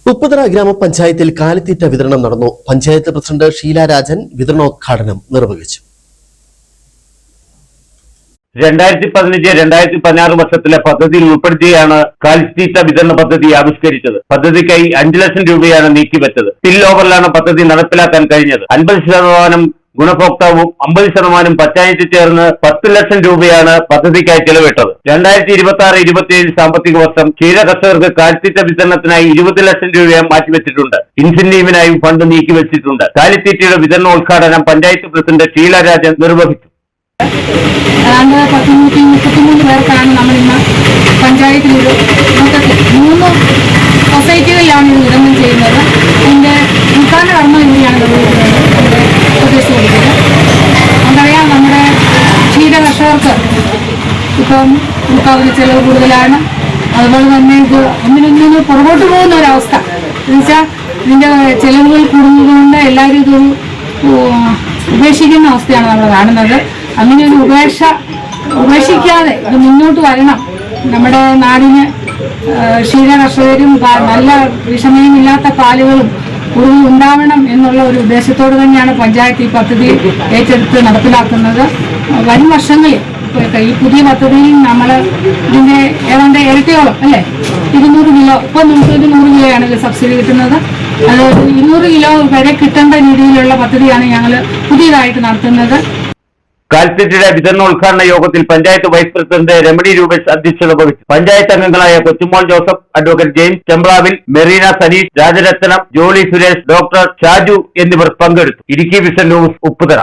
ഉപ്പുതറ ഗ്രാമപഞ്ചായത്തിൽ കാലിത്തീറ്റ വിതരണം നടന്നു. പഞ്ചായത്ത് പ്രസിഡന്റ് ഷീല രാജൻ വിതരണോദ്ഘാടനം നിർവഹിച്ചു. 2015-2016 വർഷത്തിലെ പദ്ധതിയിൽ ഉൾപ്പെടുത്തിയാണ് കാലിത്തീറ്റ വിതരണ പദ്ധതി ആവിഷ്കരിച്ചത്. പദ്ധതിക്കായി 5 ലക്ഷം രൂപയാണ് നീക്കിവെച്ചത്. സ്പിൽ ഓവറിലാണ് പദ്ധതി നടപ്പിലാക്കാൻ കഴിഞ്ഞത്. 50% ഗുണഭോക്താവും 50% പഞ്ചായത്ത് ചേർന്ന് 10 ലക്ഷം രൂപയാണ് പദ്ധതിക്കായി ചെലവിട്ടത്. 2026-27 സാമ്പത്തിക വർഷം ക്ഷീര കർഷകർക്ക് കാലിത്തീറ്റ വിതരണത്തിനായി 20 ലക്ഷം രൂപ മാറ്റിവെച്ചിട്ടുണ്ട്. ഇൻസെന്റീവിനായും ഫണ്ട് നീക്കിവെച്ചിട്ടുണ്ട്. കാലിത്തീറ്റയുടെ വിതരണോദ്ഘാടനം പഞ്ചായത്ത് പ്രസിഡന്റ് ഷീല രാജൻ നിർവഹിച്ചു. 133 പേർക്കാണ് നമ്മൾ ഇന്ന് പഞ്ചായത്തിൽ 3 സൊസൈറ്റികളിലാണ് ഇത് വിതരണം ചെയ്യുന്നത്. ഇതിന്റെ ഉദ്ഘാടന കർമ്മം ഇവിടെയാണ് നിർവഹിക്കുന്നത്. നമുക്കറിയാം, നമ്മുടെ ക്ഷീര കർഷകർക്ക് ഇപ്പം നമുക്കതിന് ചെലവ് കൂടുതലാണ്. അതുപോലെ തന്നെ ഇത് ഒന്നിനൊന്നിന് പുറകോട്ട് പോകുന്ന ഒരവസ്ഥ എന്നുവെച്ചാൽ ഇതിന്റെ ചെലവുകൾ കൂടുന്നതുകൊണ്ട് എല്ലാവരും ഇതൊരു ഉപേക്ഷിക്കുന്ന അവസ്ഥയാണ് നമ്മൾ കാണുന്നത്. അങ്ങനെ ഒരു ഉപേക്ഷിക്കാതെ ഇത് മുന്നോട്ട് വരണം. നമ്മുടെ നാടിന് ക്ഷീര കർഷകരും നല്ല വിഷമയമില്ലാത്ത പാലുകളും കൂടുതൽ ഉണ്ടാവണം എന്നുള്ള ഒരു ഉദ്ദേശത്തോട് തന്നെയാണ് പഞ്ചായത്ത് ഈ പദ്ധതി ഏറ്റെടുത്ത് നടപ്പിലാക്കുന്നത്. വരും വർഷങ്ങളിൽ ഈ പുതിയ പദ്ധതിയിൽ നമ്മൾ ഇതിന്റെ ഏതാണ്ട് ഇരട്ടിയോളം 200 കിലോ, ഇപ്പം നമുക്ക് 100 കിലോയാണ് സബ്സിഡി കിട്ടുന്നത്. അത് 200 കിലോ വരെ കിട്ടേണ്ട രീതിയിലുള്ള പദ്ധതിയാണ് ഞങ്ങൾ പുതിയതായിട്ട് നടത്തുന്നത്. കാലിത്തീറ്റയുടെ വിതരണോദ്ഘാടന യോഗത്തിൽ പഞ്ചായത്ത് വൈസ് പ്രസിഡന്റ് രമണി രൂപേഷ് അധ്യക്ഷത വഹിച്ചു. പഞ്ചായത്ത് അംഗങ്ങളായ Kochumol Joseph, advocate James Chemplavil, Merina Saneesh, Rajaratnam, Jolly Suresh, doctor Shaju എന്നിവർ പങ്കെടുത്തു. Idukki vision news, Upputhara.